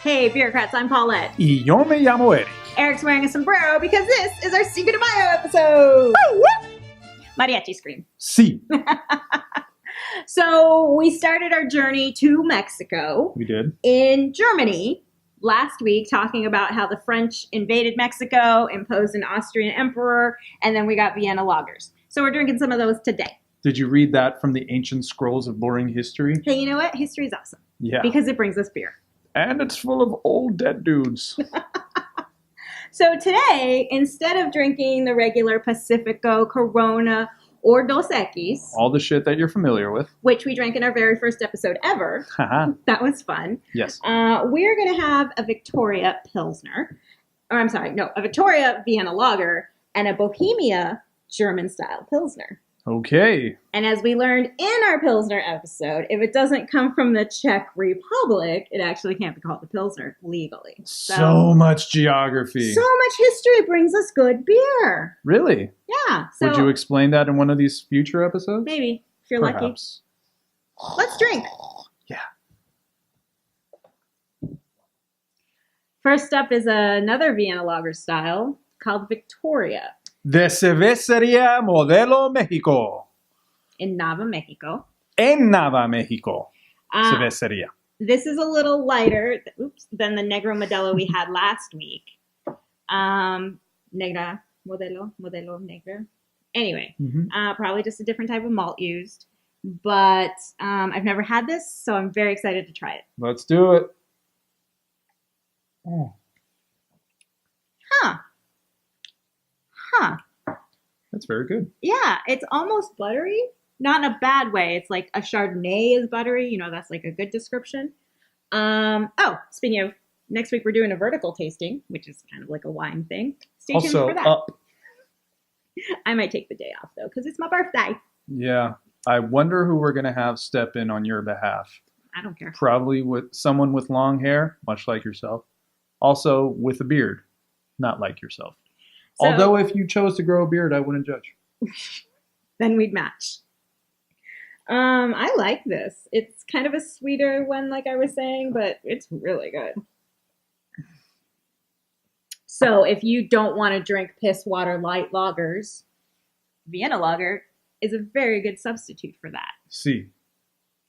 Hey, Beerocrats, I'm Paulette. Y yo me llamo Eric. Eric's wearing a sombrero because this is our Cinco de Mayo episode. Mariachi scream. Sí. So we started our journey to Mexico We did. in Germany last week, talking about how the French invaded Mexico, imposed an Austrian emperor, and then we got Vienna lagers. So we're drinking some of those today. Did you read that from the ancient scrolls of boring history? Hey, you know what? History is awesome. Yeah. Because it brings us beer. And it's full of old dead dudes. So today, instead of drinking the regular Pacifico, Corona, or Dos Equis, All the shit that you're familiar with. which we drank in our very first episode ever, Haha. that was fun, Yes. we're going to have a Victoria Pilsner, a Victoria Vienna Lager, and a Bohemia German-style Pilsner. Okay. And as we learned in our Pilsner episode, if it doesn't come from the Czech Republic, it actually can't be called the Pilsner legally. So much geography. So much history brings us good beer. Really? Yeah. So Would you explain that in one of these future episodes? maybe, if you're lucky. Perhaps. Let's drink. Yeah. First up is another Vienna lager style called Victoria De Cervecería Modelo México. in Nava, Mexico. En Nava, México. Uh, Cervecería. This is a little lighter than the Negro Modelo we had last week. Negra, Modelo Negra. Anyway, Mm-hmm. probably just a different type of malt used. But I've never had this, so I'm very excited to try it. Let's do it. Oh, Huh. that's very good. Yeah, it's almost buttery. Not in a bad way. It's like a Chardonnay is buttery. You know, that's like a good description. Speaking of, next week we're doing a vertical tasting, which is kind of like a wine thing. Stay tuned Also for that. up. I might take the day off, though, because it's my birthday. Yeah. I wonder who we're going to have step in on your behalf. I don't care. Probably with someone with long hair, much like yourself. Also with a beard, not like yourself. So, Although if you chose to grow a beard, I wouldn't judge. then we'd match. I like this. It's kind of a sweeter one, like I was saying, but it's really good. So if you don't want to drink piss water light lagers, Vienna lager is a very good substitute for that. Sí.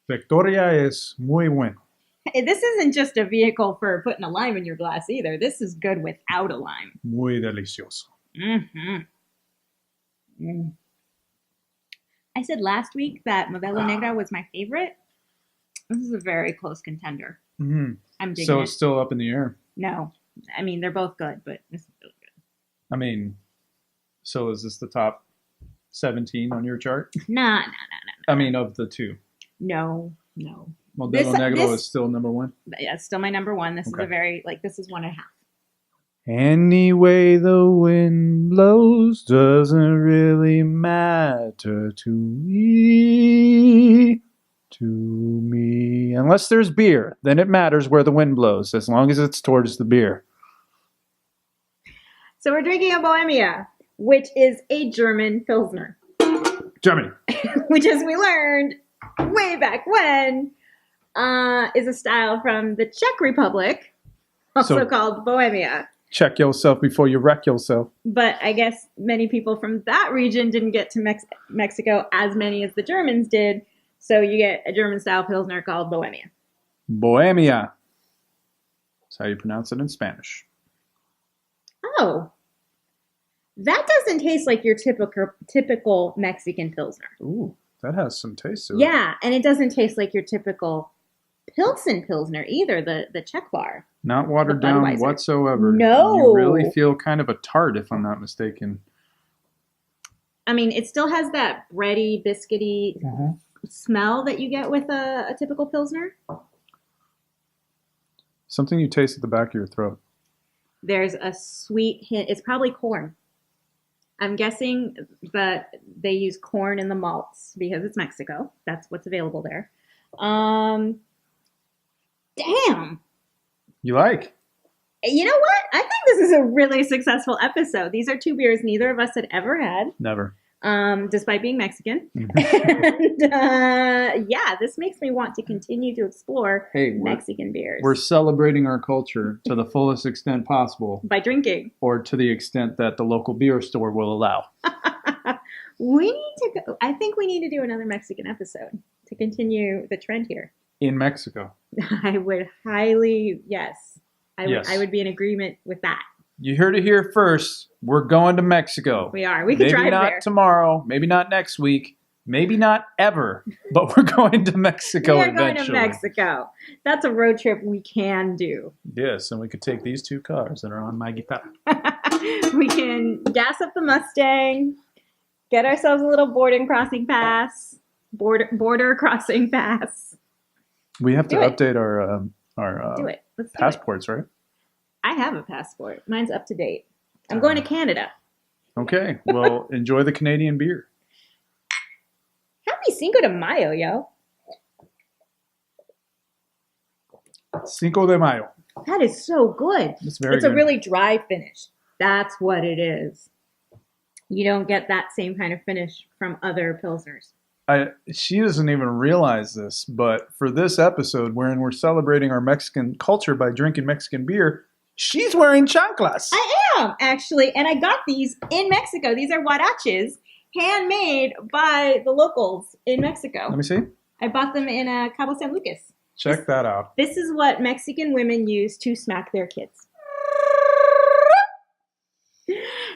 Victoria es muy bueno. This isn't just a vehicle for putting a lime in your glass either. This is good without a lime. Muy delicioso. Mm-hmm. Mm. I said last week that Modelo Negra was my favorite. This is a very close contender. Mm-hmm. I'm digging So it. it's still up in the air. No. I mean, they're both good, but this is really good. I mean, so is this the top 17 on your chart? Nah. I mean, of the two. No. Modelo This- Negro this- is still number one. But yeah, it's still my number one. This Okay. is a very, this is 1.5. Any way the wind blows doesn't really matter to me. Unless there's beer, then it matters where the wind blows, as long as it's towards the beer. So we're drinking a Bohemia, which is a German Pilsner, Germany. which, as we learned way back when, is a style from the Czech Republic, also So- called Bohemia. Check yourself before you wreck yourself. But I guess many people from that region didn't get to Mexico as many as the Germans did. So you get a German-style Pilsner called Bohemia. Bohemia. That's how you pronounce it in Spanish. Oh. That doesn't taste like your typical Mexican Pilsner. Ooh, that has some taste to it. Yeah, and it doesn't taste like your typical Pilsner either, the Czech bar. Not watered The down Budweiser. whatsoever. No. You really feel kind of a tart, if I'm not mistaken. I mean, it still has that bready, biscuity smell that you get with a typical Pilsner. Something you taste at the back of your throat. There's a sweet hint. It's probably corn. I'm guessing that they use corn in the malts because it's Mexico. That's what's available there. Damn. You like? You know what? I think this is a really successful episode. These are two beers neither of us had ever had. Never. despite being Mexican. Mhm. And yeah, this makes me want to continue to explore Mexican beers. We're celebrating our culture to the fullest extent possible. By drinking. Or to the extent that the local beer store will allow. We need to go. I think we need to do another Mexican episode to continue the trend here. In Mexico. I would highly, yes. Yes. I would be in agreement with that. You heard it here first. We're going to Mexico. We are. We could drive there. Maybe not tomorrow. Maybe not next week. Maybe not ever. But we're going to Mexico eventually. We're going to Mexico. That's a road trip we can do. Yes, and we could take these two cars that are on my guitar. We can gas up the Mustang, get ourselves a little border crossing pass. We have to update our do it. Let's do passports, right? I have a passport. Mine's up to date. I'm going to Canada. Okay. Well, enjoy the Canadian beer. Happy Cinco de Mayo, yo. Cinco de Mayo. That is so good. It's a really dry finish. That's what it is. You don't get that same kind of finish from other Pilsners. She doesn't even realize this, but for this episode, wherein we're celebrating our Mexican culture by drinking Mexican beer, she's wearing chanclas. I am, actually. And I got these in Mexico. These are huaraches, handmade by the locals in Mexico. Let me see. I bought them in Cabo San Lucas. Check that out. This is what Mexican women use to smack their kids.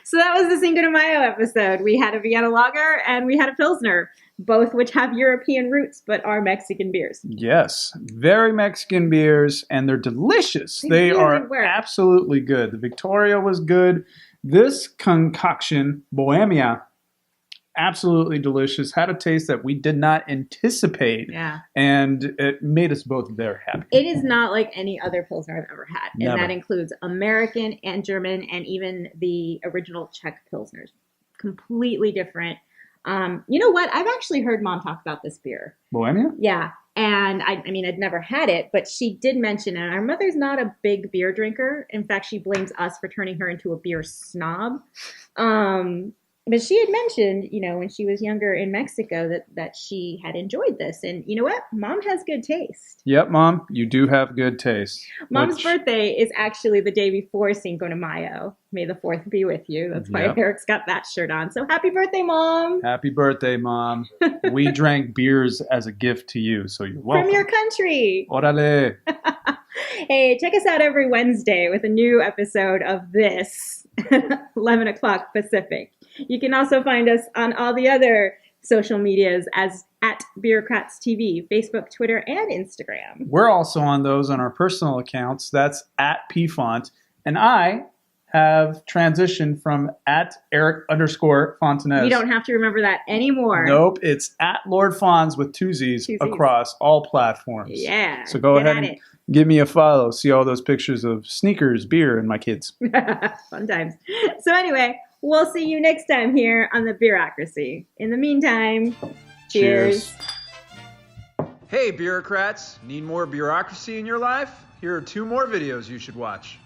So that was the Cinco de Mayo episode. We had a Vienna lager and we had a Pilsner, both which have European roots but are Mexican beers. Yes, very Mexican beers, and they're delicious. They are absolutely good. The Victoria was good. This concoction, Bohemia, absolutely delicious. Had a taste that we did not anticipate. Yeah. And it made us both very happy. It is not like any other Pilsner I've ever had. And Never. That includes American and German and even the original Czech Pilsners. Completely different. You know what? I've actually heard Mom talk about this beer. Bohemia? Yeah. And I mean, I'd never had it, but she did mention it. Our mother's not a big beer drinker. In fact, she blames us for turning her into a beer snob. But she had mentioned, you know, when she was younger in Mexico that she had enjoyed this. And you know what? Mom has good taste. Yep, Mom, you do have good taste. Mom's birthday is actually the day before Cinco de Mayo. May the 4th be with you. That's why Eric's got that shirt on. So happy birthday, Mom. Happy birthday, Mom. We drank beers as a gift to you, so you're welcome. From your country. Órale. Hey, check us out every Wednesday with a new episode of this, 11 o'clock Pacific. You can also find us on all the other social medias as at Beerocrats TV, Facebook, Twitter, and Instagram. We're also on those on our personal accounts. That's at PFont. And I have transitioned from at Eric_Fontanez. You don't have to remember that anymore. Nope. It's at Lord Fonz with two Z's across all platforms. Yeah. So go ahead and give me a follow. See all those pictures of sneakers, beer, and my kids. Fun times. So anyway, we'll see you next time here on the Beerocracy. In the meantime, cheers. Hey, Beerocrats. Need more bureaucracy in your life? Here are 2 more videos you should watch.